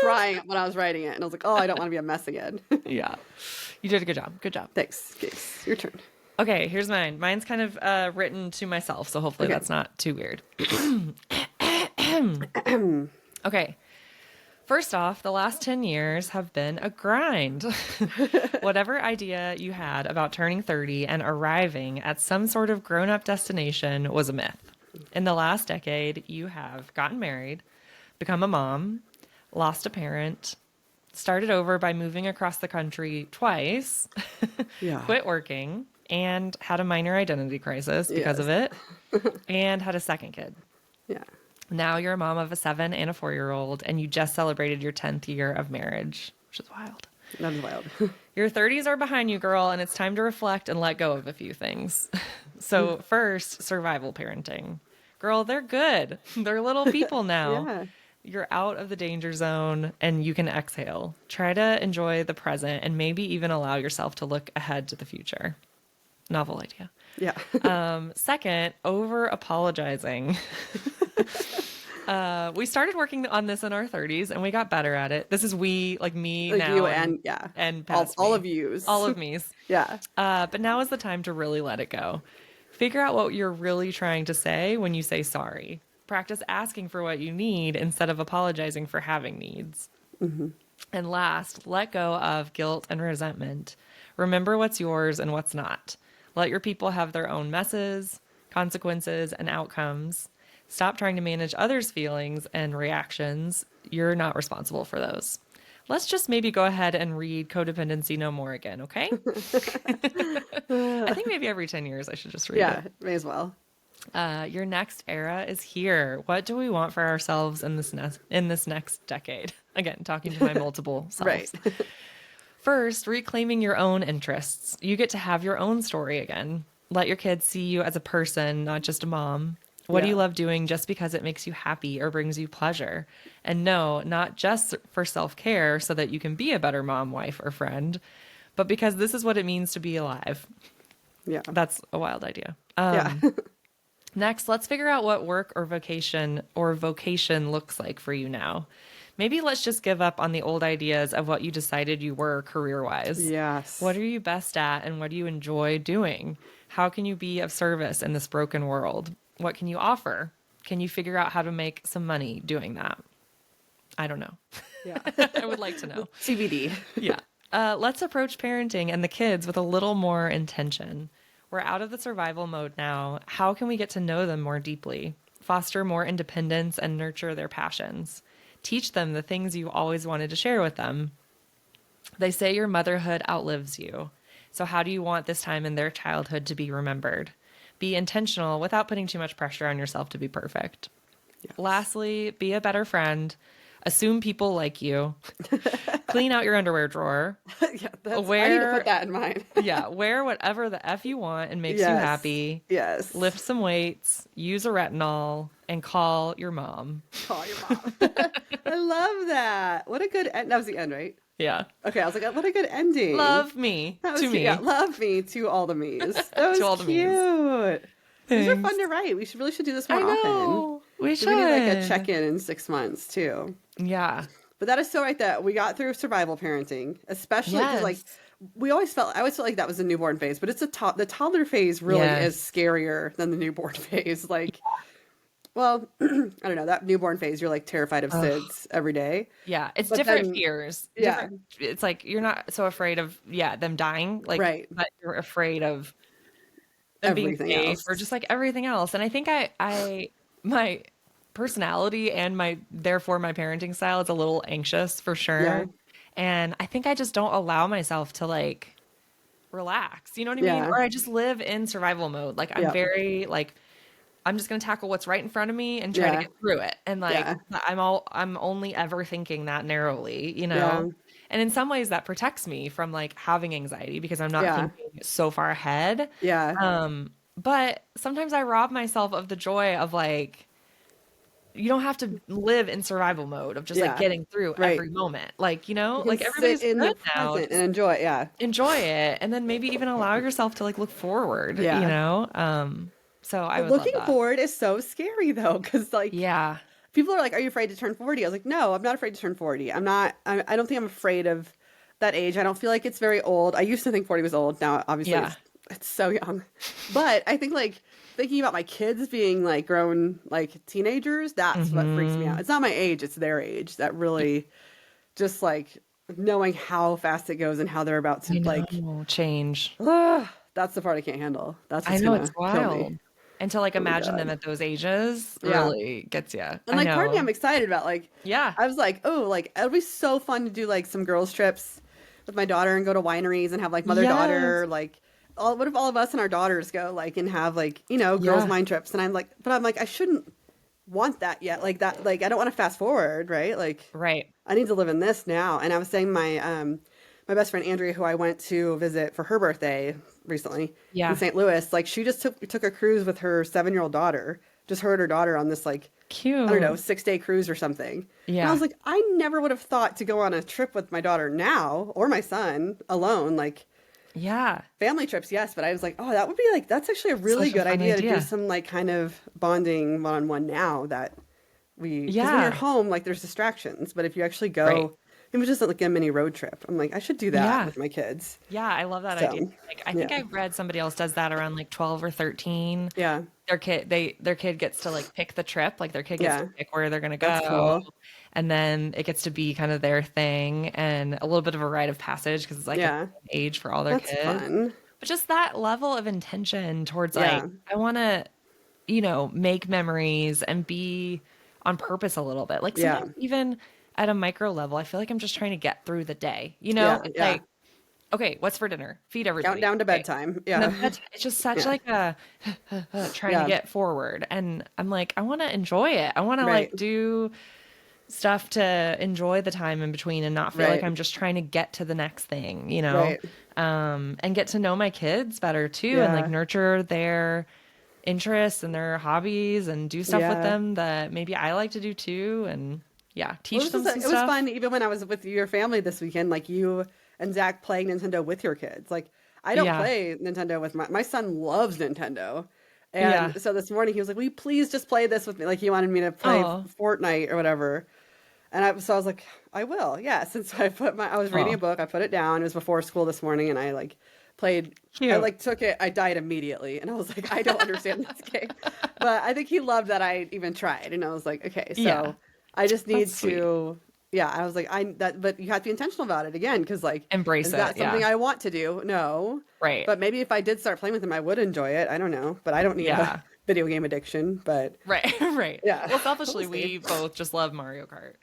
crying when I was writing it. And I was like, oh, I don't want to be a mess again. Yeah. You did a good job. Good job. Thanks. Thanks. Your turn. Okay, here's mine. Mine's kind of written to myself, so hopefully Okay. that's not too weird. Okay. First off, the last 10 years have been a grind. Whatever idea you had about turning 30 and arriving at some sort of grown up destination was a myth. In the last decade, you have gotten married, become a mom, lost a parent, started over by moving across the country twice, Yeah. quit working, and had a minor identity crisis because of Yes. it, and had a second kid. Yeah. Now you're a mom of a 7 and a 4-year-old, and you just celebrated your 10th year of marriage, which is wild. That is wild. Your 30s are behind you, girl, and it's time to reflect and let go of a few things. So, first, survival parenting. Girl, they're good. They're little people now. Yeah. You're out of the danger zone and you can exhale. Try to enjoy the present and maybe even allow yourself to look ahead to the future. Novel idea. Yeah. Second, over apologizing. We started working on this in our 30s and we got better at it. This is we, like me Like now you and yeah. and all, past all me. of yous. All of me's. Yeah. But now is the time to really let it go. Figure out what you're really trying to say when you say sorry. Practice asking for what you need instead of apologizing for having needs. And last, let go of guilt and resentment. Remember what's yours and what's not. Let your people have their own messes, consequences, and outcomes. Stop trying to manage others' feelings and reactions. You're not responsible for those. Let's just maybe go ahead and read Codependency No More again, okay? I think maybe every 10 years I should just read Yeah. it. May as well. Your next era is here. What do we want for ourselves in this next decade? Again, talking to my multiple selves. Right. First, reclaiming your own interests. You get to have your own story again. Let your kids see you as a person, not just a mom. What do you Yeah. love doing just because it makes you happy or brings you pleasure? And no, not just for self-care so that you can be a better mom, wife, or friend, but because this is what it means to be alive. Yeah. That's a wild idea. Yeah. Next, let's figure out what work or vocation looks like for you now. Maybe let's just give up on the old ideas of what you decided you were career-wise. Yes. What are you best at and what do you enjoy doing? How can you be of service in this broken world? What can you offer? Can you figure out how to make some money doing that? I don't know. Yeah. I would like to know. TBD. Yeah. Let's approach parenting and the kids with a little more intention. We're out of the survival mode now. How can we get to know them more deeply? Foster more independence and nurture their passions. Teach them the things you always wanted to share with them. They say your motherhood outlives you. So how do you want this time in their childhood to be remembered? Be intentional without putting too much pressure on yourself to be perfect. Yes. Lastly, be a better friend. Assume people like you. Clean out your underwear drawer. Yeah, I need to put that in mine. Yeah, wear whatever the F you want and makes you Yes. happy. Yes. Lift some weights, use a retinol, and call your mom. Call your mom. I love that. What a good end. That was the end, right? Yeah. Okay, I was like, what a good ending. Love me That was to cute. me. Yeah, love me to all the me's. That was To all the me's. cute. These are Thanks. fun to write. We really should do this more I often. know. We should. We need like a check-in in 6 months too. Yeah. But that is so right that we got through survival parenting, especially because like Yes. I always felt like that was the newborn phase, but it's the toddler phase really Yes. is scarier than the newborn phase. Like, well, I don't know, that newborn phase, you're like terrified of SIDS every day. Yeah. It's But different then- fears. Yeah. Different, it's like you're not so afraid of, them dying. Like, Right. but you're afraid of them being Everything safe else. or just like everything else. And I think my personality and therefore my parenting style is a little anxious for sure. Yeah. And I think I just don't allow myself to like relax. You know what I mean? Yeah. Or I just live in survival mode. Like I'm Yeah. very like I'm just gonna tackle what's right in front of me and try Yeah. to get through it. And like Yeah. I'm only ever thinking that narrowly, you know? Yeah. And in some ways that protects me from like having anxiety because I'm not Yeah. thinking so far ahead. Yeah. but sometimes I rob myself of the joy of like, you don't have to live in survival mode of just like Yeah. getting through Right. every moment. Like, you know, You can like sit everybody's in the good now. present and Just enjoy it. Yeah. enjoy it. And then maybe even allow yourself to like look forward, you Yeah. know? So I But would love looking that. forward is so scary though, because like Yeah. people are like, "Are you afraid to turn 40?" I was like, "No, I'm not afraid to turn 40. I'm not. I don't think I'm afraid of that age. I don't feel like it's very old. I used to think 40 was old. Now, obviously, Yeah. it's so young. But I think like thinking about my kids being like grown like teenagers, that's what freaks me out. Mm-hmm. It's not my age; it's their age that really just like knowing how fast it goes and how they're about to I like. know. Change. That's the part I can't handle. That's I what's know it's gonna kill me. wild. And to like Oh my imagine them God. at those ages Yeah. really gets you. And I like part of me know. I'm excited about like Yeah. I was like, oh, like it'll be so fun to do like some girls trips with my daughter and go to wineries and have like mother Yes. daughter like all what if all of us and our daughters go like and have like, you know, girls Yeah. wine trips and I'm like but I'm like I shouldn't want that yet. Like that like I don't want to fast forward, right? Like Right. I need to live in this now. And I was saying my best friend Andrea, who I went to visit for her birthday recently in Yeah. St. Louis, like she just took a cruise with her 7-year-old daughter, just her and her daughter on this like I don't know, Cute. 6-day cruise or something. And I Yeah. was like, I never would have thought to go on a trip with my daughter now or my son alone. Like Yeah. family trips, yes, but I was like, oh, that would be like that's actually a really Such a good fun idea to do idea. some like kind of bonding one-on-one now that because when you're Yeah. home, like there's distractions, but if you actually Right. go, it was just like a mini road trip. I'm like, I should do that Yeah. with my kids. Yeah, I love that idea. So, Like I think yeah, I've read somebody else does that around like 12 or 13. yeah, Their kid gets to like pick the trip, like their kid gets to yeah. pick where they're gonna That's go, cool. and then it gets to be kind of their thing and a little bit of a rite of passage because it's like a Yeah, age for all their that's kids. fun. But just that level of intention towards like, Yeah, I want to, you know, make memories and be on purpose a little bit. Like yeah, sometimes even at a micro level, I feel like I'm just trying to get through the day. You know, yeah, it's yeah. like, okay, what's for dinner? Feed Count everybody. down to Okay. bedtime. And then Yeah, it's just such yeah, like a trying to yeah. get forward. And I'm like, I want to enjoy it. I want to Right, like do stuff to enjoy the time in between and not feel like right, I'm just trying to get to the next thing, you know? right. And get to know my kids better too and like Yeah, nurture their interests and their hobbies and do stuff with yeah. them that maybe I like to do too and yeah, Well, teach them some it was stuff. fun even when I was with your family this weekend, like you and Zach playing Nintendo with your kids. Like I don't Yeah. play Nintendo with my son loves Nintendo. Yeah. And so this morning he was like, "Will you please just play this with me?" Like he wanted me to play Oh. Fortnite or whatever. And so I was like, "I will." Yeah, since I was reading Oh. a book, I put it down. It was before school this morning and I like played I Cute. like took it. I died immediately and I was like, "I don't understand this game." But I think he loved that I even tried and I was like, "Okay, Yeah. so I just need That's sweet. to yeah, I was like, I that, but you have to be intentional about it again, because like, Embrace is it. that something Yeah. I want to do? No, Right. but maybe if I did start playing with him, I would enjoy it. I don't know, but I don't need a Yeah. video game addiction. But Right, right. yeah, Well, we'll selfishly, see. we both just love Mario Kart.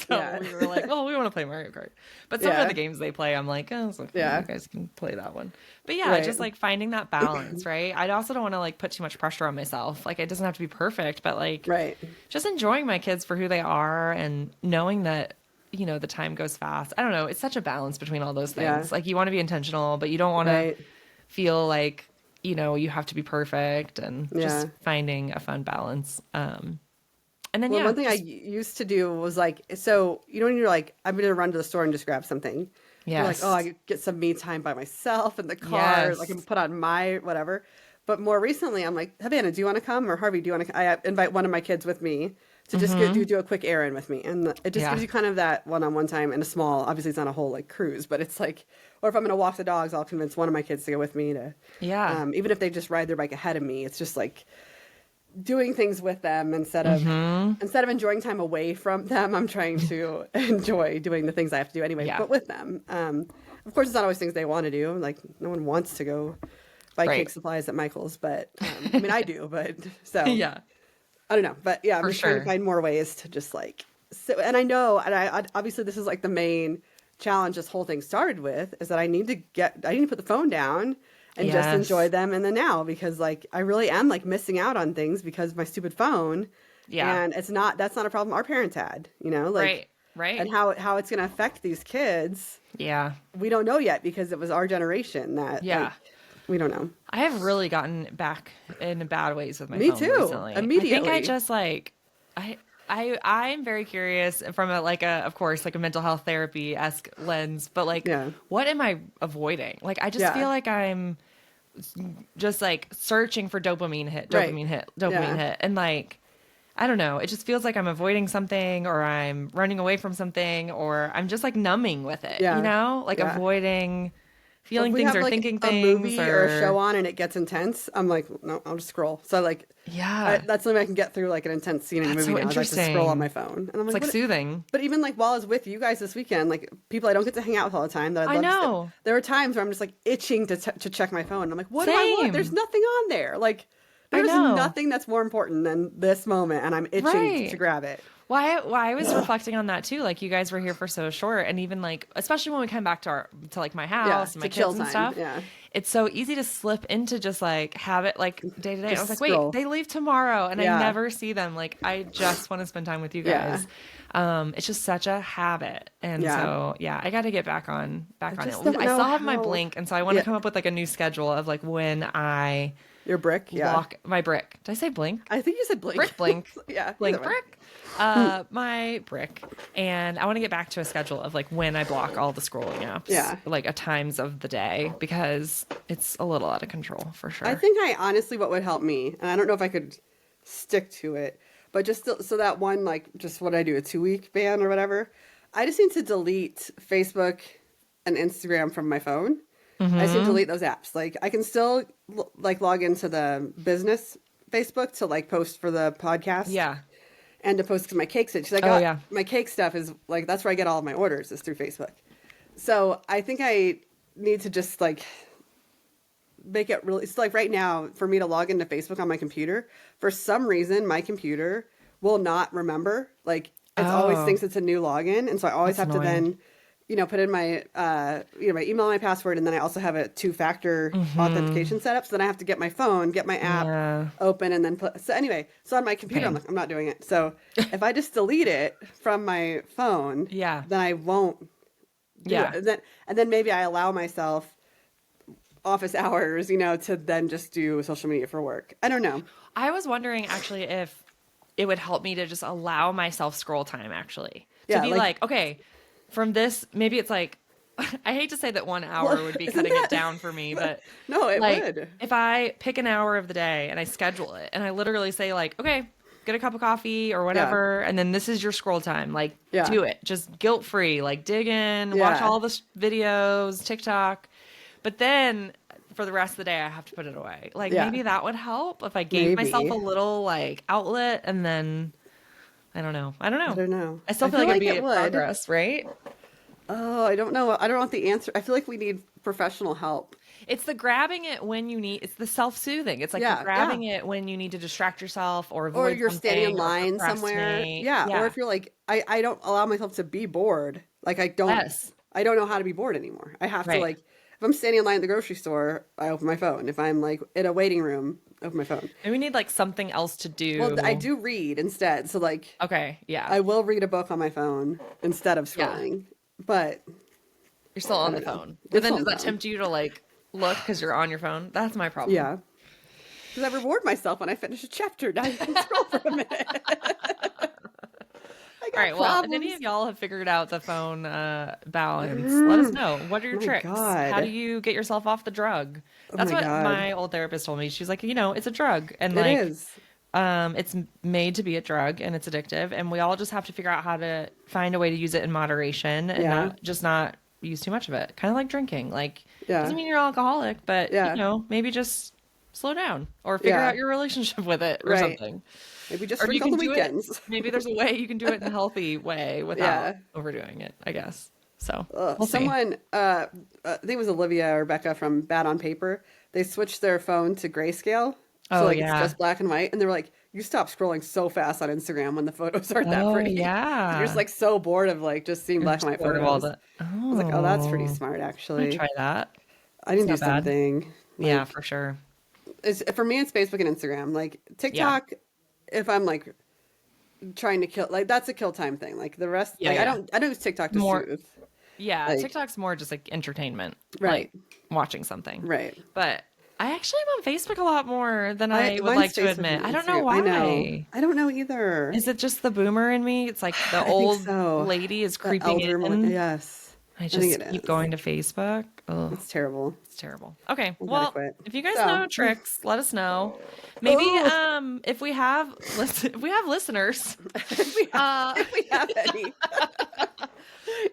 So Yeah, we were like, oh, we want to play Mario Kart. But some of the yeah, games they play, I'm like, oh, it's okay. You yeah, guys can play that one. But yeah, right, just like finding that balance, right? I also don't want to like put too much pressure on myself. Like, it doesn't have to be perfect, but like right, just enjoying my kids for who they are and knowing that, you know, the time goes fast. I don't know. It's such a balance between all those yeah, things. Like, you want to be intentional, but you don't want to right, feel like, you know, you have to be perfect and yeah. just finding a fun balance. And then Well, yeah, one thing I just used to do was like, so you know when you're like, I'm gonna run to the store and just grab something. You're like, oh, yes. I could get some me time by myself in the car. Like I can Yes. put on my whatever. But more recently, I'm like, Havana, do you want to come? Or Harvey, do you want to? I invite one of my kids with me to just Mm-hmm. do a quick errand with me, and it just gives Yeah. you kind of that one-on-one time and a small. Obviously, it's not a whole like cruise, but it's like, or if I'm gonna walk the dogs, I'll convince one of my kids to go with me to, Yeah. even if they just ride their bike ahead of me. It's just like doing things with them Mm-hmm. instead of enjoying time away from them. I'm trying to enjoy doing the things I have to do anyway, Yeah. but with them. Of course, it's not always things they want to do. Like no one wants to go buy cake Right. supplies at Michael's, but I mean I do. But so Yeah. I don't know. But yeah, I'm For just trying to sure. find more ways to just like. So, and I know, and I obviously this is like the main challenge this whole thing started with is that I need to put the phone down and just enjoy Yes. them in the now, because like I really am like missing out on things because of my stupid phone, Yeah. and that's not a problem our parents had, like, Right. Right. and how it's going to affect these kids Yeah. we don't know yet because it was our generation that like Yeah. we don't know. I have really gotten back in bad ways with my Me phone too. recently. Immediately. I think I just like I'm very curious from of course like a mental health therapy-esque lens, but like Yeah. what am I avoiding? Like I just Yeah. feel like I'm just like searching for dopamine hit, Right. dopamine hit. And like I don't know, it just feels like I'm avoiding something or I'm running away from something or I'm just like numbing with it, you Yeah. know? Like Yeah. avoiding Well, if feeling we things have or like thinking a things movie or a show or on and it gets intense, I'm like, no, I'll just scroll. So like, yeah. that's something I can get through like an intense scene in a That's movie so now. Is I just scroll on interesting. my phone, and I'm It's like, like what? soothing. But even like while I was with you guys this weekend, like people I don't get to hang out with all the time that I'd I love to. know. There were times where I'm just like itching to check my phone. And I'm like, what do I want? There's Same. nothing on there. Like, I there's know. nothing that's more important than this moment, and I'm itching to Right. grab it. Why I was reflecting on that too. Like you guys were here for so short, and even like especially when we come back to like my Yeah, house and to my chill kids and time. stuff, Yeah, it's so easy to slip into just like have it like day to day. I was just like, wait, scroll. they leave tomorrow, and I Yeah, never see them. Like I just want to spend time with you yeah, guys. It's just such a habit, and yeah. so yeah, I got to get I back on just it. don't I know still have my how. blink, and so I want to Yeah, come up with like a new schedule of like when I your brick. Yeah, lock my brick. Did I say blink? I think you said blink. Blink. Yeah, either Blink way. brick. My brick. And I want to get back to a schedule of like when I block all the scrolling apps, Yeah. like at times of the day, because it's a little out of control for I sure. think I honestly, what would help me, and I don't know if I could stick to it, but just so that one, like, just what I do, a 2 week ban or whatever, I just need to delete Facebook and Instagram from my phone. I just need to Mm-hmm. delete those apps. Like, I can still like log into the business Facebook to like post for the podcast Yeah. and to post to my cake sitch. 'Cause I Oh, got yeah. my cake stuff is like that's where I get all of my orders is through Facebook. So I think I need to just like make it really. It's like right now for me to log into Facebook on my computer. For some reason, my computer will not remember. Like it always Oh, thinks it's a new login, and so I always that's have to annoying. then, put in my my email, my password, and then I also have a 2-factor Mm-hmm. authentication setup. So then I have to get my phone, get my app Yeah. open, and then put. So anyway, so on my computer, I'm Pain. like, I'm not doing it. So if I just delete it from my phone, Yeah. then I won't do it. Yeah. And then maybe I allow myself office hours, to then just do social media for work. I don't know. I was wondering actually if it would help me to just allow myself scroll time actually. To Yeah, be like, like, okay, from this, maybe it's like, I hate to say that 1 hour well, would be isn't cutting it that? down for me, but No, it like would. if I pick an hour of the day and I schedule it and I literally say like, okay, get a cup of coffee or Yeah, whatever, and then this is your scroll time, like yeah, do it. Just guilt free, like dig in, watch yeah, all the videos, TikTok. But then for the rest of the day, I have to put it away. Like yeah. maybe that would help if I gave myself a Maybe. little like outlet and then I don't know. I don't I know. don't know. I still I feel feel like it'd like be it a would. progress, right? Oh, I don't know. I don't want the answer. I feel like we need professional help. It's the grabbing it when you need, it's the self-soothing. It's like the Yeah, yeah. grabbing it when you need to distract yourself or Or avoid you're standing in something or line somewhere. procrastinate. Yeah. Or Yeah. if you're like, I don't allow myself to be bored. Like Yes. I don't know how to be bored anymore. I have to Right. like, if I'm standing in line at the grocery store, I open my phone. If I'm like in a waiting room, I open my phone. And we need like something else to Well, I do. do read instead. So like, Okay. Yeah. I will read a book on my phone instead of Yeah. scrolling. But You're still I on the don't know. phone. I'm But then still on does the that phone. tempt you to like look because you're on your phone? That's my problem. Yeah. Because I reward myself when I finish a chapter. Now I can scroll for a minute. I All got right. Well, if any problems. of y'all have figured out the phone balance, let us know. What are your Oh my tricks? How do God. you get yourself off the drug? Oh That's my what God. my old therapist told me. She's like, it's a drug, and It like, is. it's made to be a drug, and it's addictive, and we all just have to figure out how to find a way to use it in moderation and Yeah. not use too much of it. Kind of like drinking. Like, Yeah. doesn't mean you're alcoholic, but Yeah. maybe just slow down or figure Yeah. out your relationship with it or Right. something. Maybe just Or you drink on can the do it. weekends. Maybe there's a way you can do it in a healthy way without Yeah. overdoing it, I guess. So Ugh. we'll see. Someone, I think it was Olivia or Becca from Bad on Paper. They switched their phone to grayscale. So Oh, like it's yeah. just black and white. And they were like, you stop scrolling so fast on Instagram when the photos aren't that Oh, pretty. You're just yeah. like so bored of like just seeing You're black and just white bored of all photos. the. I was like, oh, that's pretty Oh, smart I'm gonna actually. try that. I It's need to do not bad. something Yeah, like for sure. for me it's Facebook and Instagram. Like Yeah. TikTok, if I'm like trying to kill like that's a kill time thing. Like the rest Yeah, like yeah. I don't use TikTok to More. soothe. Yeah, Like TikTok's more just like entertainment, right, like watching something. right. But I actually am on Facebook a lot more than I would Mine's like to Facebook admit. and I don't know Instagram. I know. why. I don't know either. Is it just the boomer in me? It's like the I think old so. lady is The creeping elder, in. yes, I I think just it keep is. going to Facebook. Oh, It's terrible. it's terrible. Okay, I gotta well, quit. if you guys So, know tricks, let us know. Maybe oh, if we have if we have listeners, uh if we have any,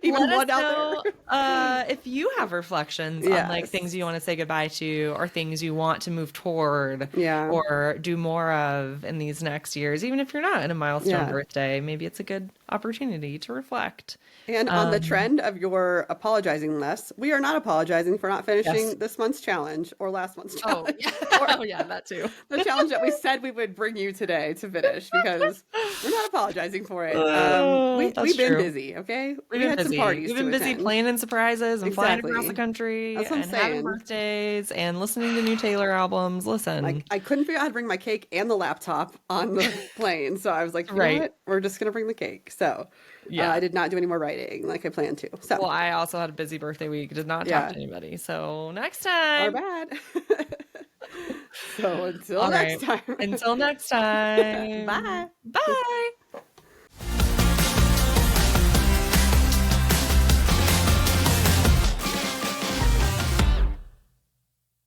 even let us one out there. know if you have reflections on like things Yes. you want to say goodbye to or things you want to move toward Yeah. or do more of in these next years. Even if you're not in a milestone Yeah. birthday, maybe it's a good opportunity to reflect. And on the Um, trend of your apologizing less, we are not apologizing for not yes. finishing this month's challenge or last month's Oh, challenge yeah. or Oh, yeah, that too. the challenge that we said we would bring you today to finish because we're not apologizing for it. Oh, that's We've been true. busy, okay? We've We been had some busy. parties We've to been busy attend. planning surprises and flying across the Exactly. country That's what I'm and having saying. birthdays and listening to new Taylor albums. Listen, Like I couldn't figure out how to bring my cake and the laptop on the plane, so I was like, you know right. what? We're just gonna bring the cake. So I Yeah. did not do any more writing like I planned to. So Well, I also had a busy birthday week, did not talk yeah, to anybody. So next our time. bad. So until All next right. time, Until next time. bye. Bye.